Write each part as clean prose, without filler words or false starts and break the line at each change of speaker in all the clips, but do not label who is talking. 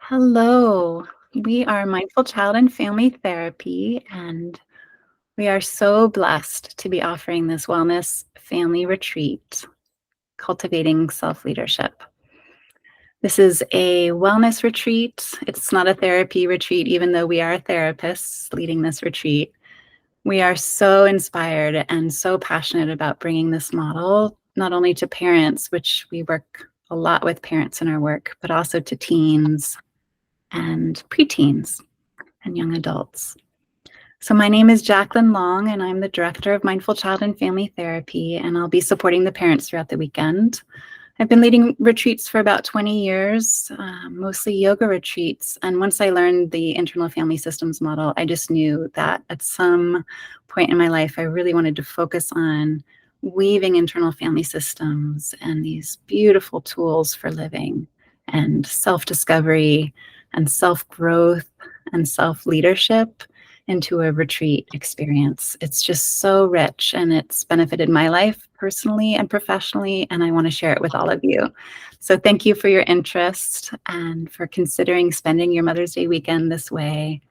Hello. We are Mindful Child and Family Therapy, and we are so blessed to be offering this wellness family retreat, Cultivating Self-Leadership. This is a wellness retreat. It's not a therapy retreat, even though we are therapists leading this retreat. We are so inspired and so passionate about bringing this model, not only to parents, which we work a lot with parents in our work, but also to teens and preteens and young adults. So my name is Jaclyn Long, and I'm the Director of Mindful Child and Family Therapy, and I'll be supporting the parents throughout the weekend. I've been leading retreats for about 20 years, mostly yoga retreats. And once I learned the internal family systems model, I just knew that at some point in my life, I really wanted to focus on weaving internal family systems and these beautiful tools for living and self-discovery and self-growth and self-leadership into a retreat experience. It's just so rich, and it's benefited my life personally and professionally, and I want to share it with all of you. So thank you for your interest and for considering spending your Mother's Day weekend this way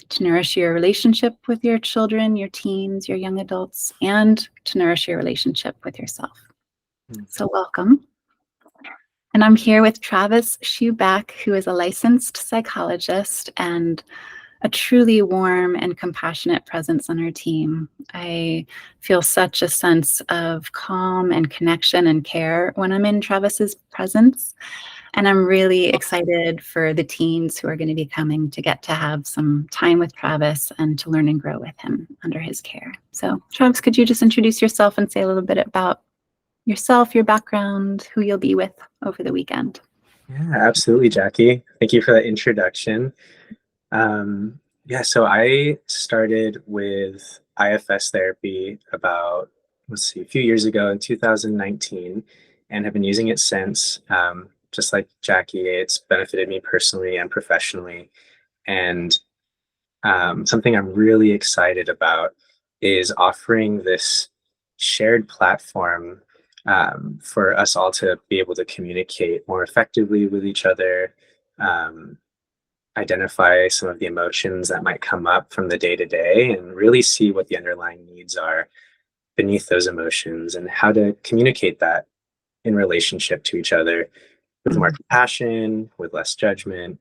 to nourish your relationship with your children, your teens, your young adults, and to nourish your relationship with yourself. So welcome. And I'm here with Travis Shubeck, who is a licensed psychologist and a truly warm and compassionate presence on our team. I feel such a sense of calm and connection and care when I'm in Travis's presence. And I'm really excited for the teens who are going to be coming to get to have some time with Travis and to learn and grow with him under his care. So Travis, could you just introduce yourself and say a little bit about yourself, your background, who you'll be with over the weekend?
Yeah, absolutely, Jackie. Thank you for that introduction. So I started with IFS therapy about, a few years ago in 2019, and have been using it since. Just like Jackie, it's benefited me personally and professionally. And something I'm really excited about is offering this shared platform for us all to be able to communicate more effectively with each other, identify some of the emotions that might come up from the day to day, and really see what the underlying needs are beneath those emotions and how to communicate that in relationship to each other with more compassion, with less judgment.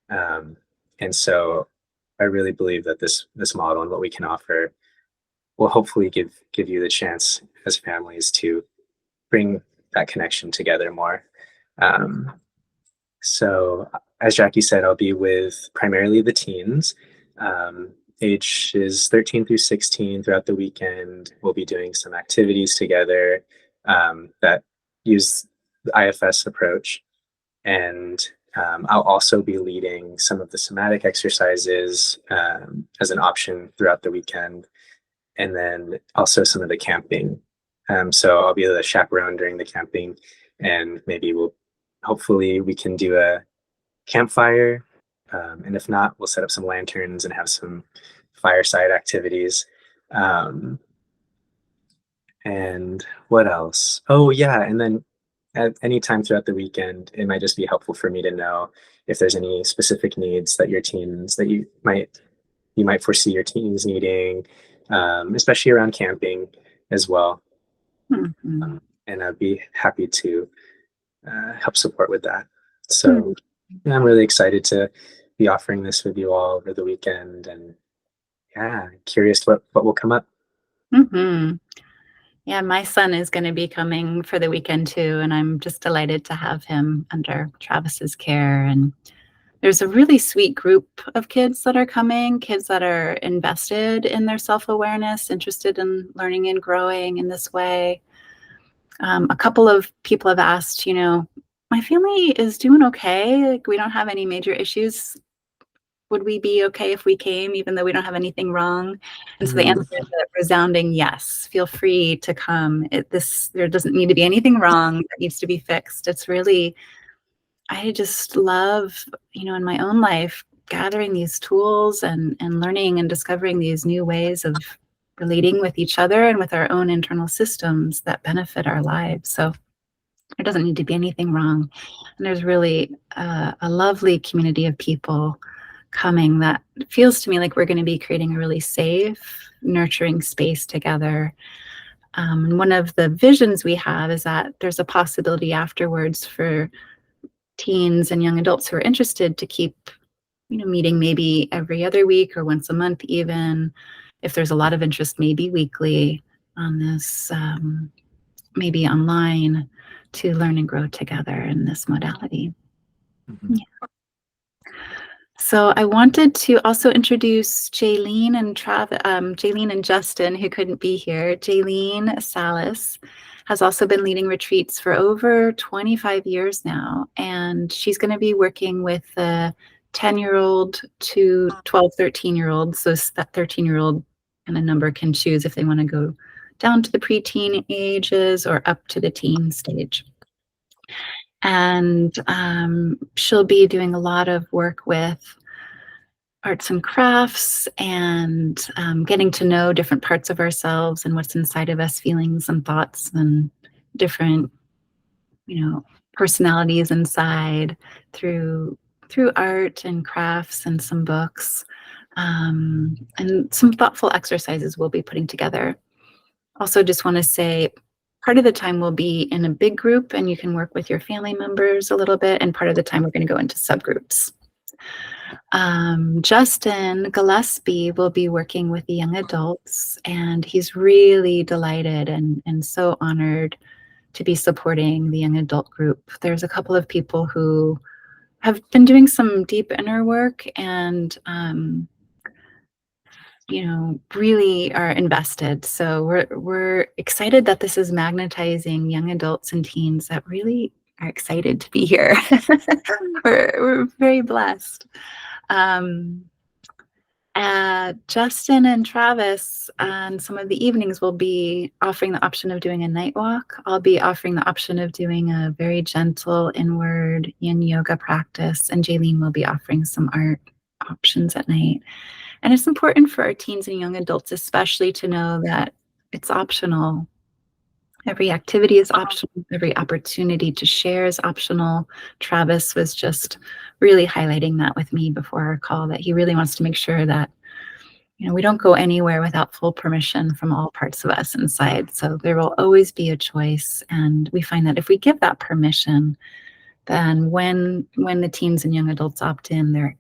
And so I really believe that this model and what we can offer will hopefully give you the chance as families to bring that connection together more. So as Jackie said, I'll be with primarily the teens, ages 13 through 16 throughout the weekend. We'll be doing some activities together that use the IFS approach. And I'll also be leading some of the somatic exercises as an option throughout the weekend. And then also some of the camping. So I'll be the chaperone during the camping, and maybe hopefully we can do a campfire. And if not, we'll set up some lanterns and have some fireside activities. And what else? Oh yeah, and then at any time throughout the weekend, it might just be helpful for me to know if there's any specific needs that you might foresee your teens needing, especially around camping as well.
Mm-hmm.
And I'd be happy to help support with that. So I'm really excited to be offering this with you all over the weekend, and curious what will come up.
Mm-hmm. Yeah, my son is going to be coming for the weekend too, and I'm just delighted to have him under Travis's care. And there's a really sweet group of kids that are coming, kids that are invested in their self-awareness, interested in learning and growing in this way. A couple of people have asked, my family is doing okay. Like, we don't have any major issues. Would we be okay if we came, even though we don't have anything wrong? And so the answer is a resounding yes. Feel free to come. There doesn't need to be anything wrong that needs to be fixed. It's really, I just love, in my own life, gathering these tools and learning and discovering these new ways of relating with each other and with our own internal systems that benefit our lives. So There doesn't need to be anything wrong. And there's really a lovely community of people coming that feels to me like we're going to be creating a really safe, nurturing space together. And one of the visions we have is that there's a possibility afterwards for teens and young adults who are interested to keep, meeting maybe every other week or once a month even. If there's a lot of interest, maybe weekly on this, maybe online, to learn and grow together in this modality.
Mm-hmm.
Yeah. So I wanted to also introduce Jaclyn and Justin, who couldn't be here. Jaclyn Salas has also been leading retreats for over 25 years now, and she's going to be working with the 10-year-old to 12, 13-year-old. So that 13-year-old and a number can choose if they want to go down to the preteen ages or up to the teen stage. And she'll be doing a lot of work with arts and crafts and getting to know different parts of ourselves and what's inside of us, feelings and thoughts and different, personalities inside through art and crafts and some books, and some thoughtful exercises we'll be putting together. Also, just want to say, part of the time we'll be in a big group and you can work with your family members a little bit, and part of the time we're going to go into subgroups. Justin Gillespie will be working with the young adults, and he's really delighted and so honored to be supporting the young adult group. There's a couple of people who have been doing some deep inner work and really are invested. So we're excited that this is magnetizing young adults and teens that really are excited to be here. we're very blessed. Justin and Travis on some of the evenings will be offering the option of doing a night walk. I'll be offering the option of doing a very gentle inward yin yoga practice, and Jaclyn will be offering some art options at night. And it's important for our teens and young adults especially to know that it's optional. Every activity is optional. Every opportunity to share is optional. Travis was just really highlighting that with me before our call, that he really wants to make sure that, we don't go anywhere without full permission from all parts of us inside. So there will always be a choice. And we find that if we give that permission, then when the teens and young adults opt in, they're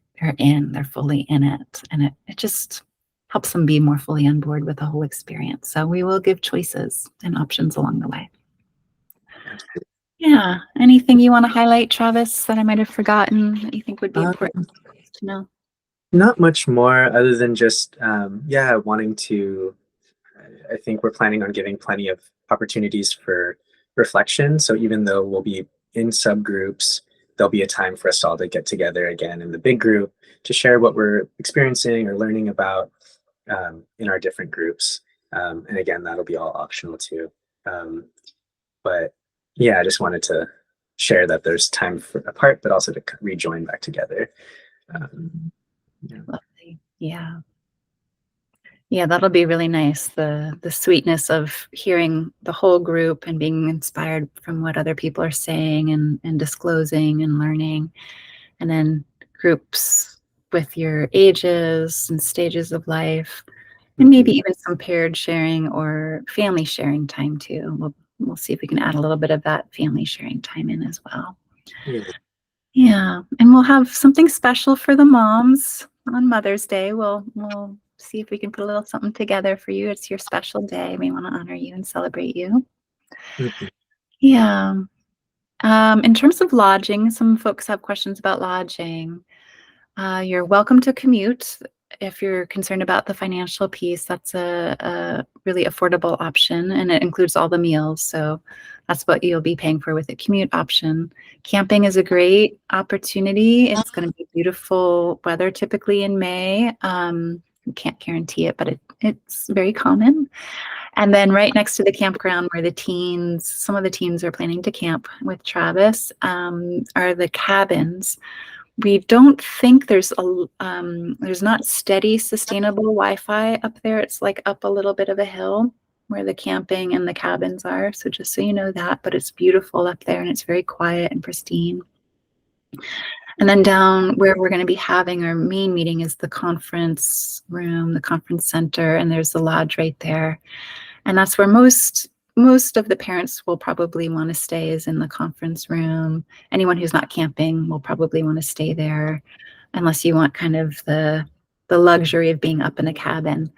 fully in it. And it just helps them be more fully on board with the whole experience. So we will give choices and options along the way.
Absolutely.
Yeah. Anything you want to highlight, Travis, that I might have forgotten that you think would be important to know?
Not much more other than just, wanting to, I think we're planning on giving plenty of opportunities for reflection. So even though we'll be in subgroups, there'll be a time for us all to get together again in the big group to share what we're experiencing or learning about in our different groups. And again, that'll be all optional too. But yeah, I just wanted to share that there's time for apart, but also to rejoin back together.
Lovely. Yeah. Yeah, that'll be really nice. The sweetness of hearing the whole group and being inspired from what other people are saying and disclosing and learning. And then groups with your ages and stages of life, and maybe even some paired sharing or family sharing time too. We'll see if we can add a little bit of that family sharing time in as well. Yeah, and we'll have something special for the moms on Mother's Day. We'll see if we can put a little something together for you. It's your special day. We want to honor you and celebrate you. Yeah. In terms of lodging, some folks have questions about lodging. You're welcome to commute. If you're concerned about the financial piece, that's a really affordable option, and it includes all the meals. So that's what you'll be paying for with a commute option. Camping is a great opportunity. It's going to be beautiful weather typically in May. You can't guarantee it, but it's very common. And then right next to the campground where some of the teens are planning to camp with Travis, are the cabins. We don't think there's not steady, sustainable Wi-Fi up there. It's like up a little bit of a hill. where the camping and the cabins are. So just so you know that, but it's beautiful up there and it's very quiet and pristine. And then down where we're going to be having our main meeting is the conference room, the conference center, and there's the lodge right there. And that's where most of the parents will probably want to stay, is in the conference room. Anyone who's not camping will probably want to stay there, unless you want kind of the luxury of being up in a cabin.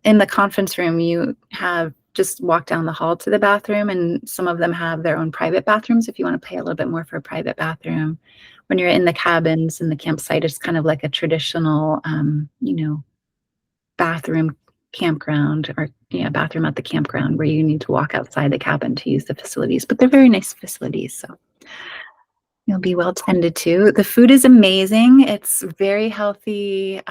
In the conference room, you have just walk down the hall to the bathroom, and some of them have their own private bathrooms if you want to pay a little bit more for a private bathroom. When you're in the cabins in the campsite, it's kind of like a traditional, bathroom campground, or bathroom at the campground, where you need to walk outside the cabin to use the facilities. But they're very nice facilities, so you'll be well tended to. The food is amazing. It's very healthy,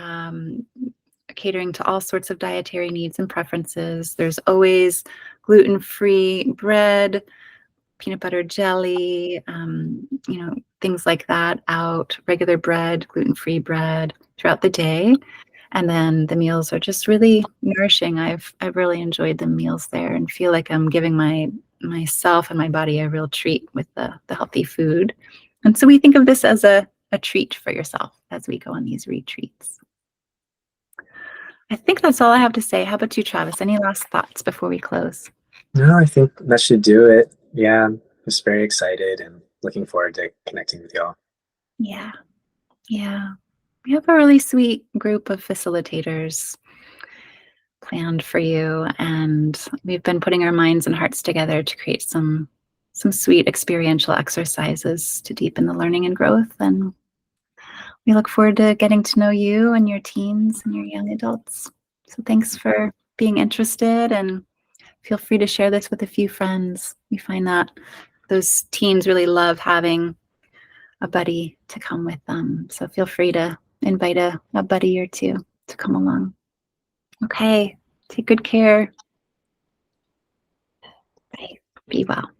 catering to all sorts of dietary needs and preferences. There's always gluten-free bread, peanut butter jelly, things like that out, regular bread, gluten-free bread throughout the day. And then the meals are just really nourishing. I've really enjoyed the meals there and feel like I'm giving myself and my body a real treat with the healthy food. And so we think of this as a treat for yourself as we go on these retreats. I think that's all I have to say. How about you, Travis? Any last thoughts before we close?
No, I think that should do it. Yeah, I'm just very excited and looking forward to connecting with y'all.
Yeah. We have a really sweet group of facilitators planned for you, and we've been putting our minds and hearts together to create some sweet experiential exercises to deepen the learning and growth. And we look forward to getting to know you and your teens and your young adults. So thanks for being interested, and feel free to share this with a few friends. We find that those teens really love having a buddy to come with them. So feel free to invite a buddy or two to come along. Okay, take good care. Bye. Be well.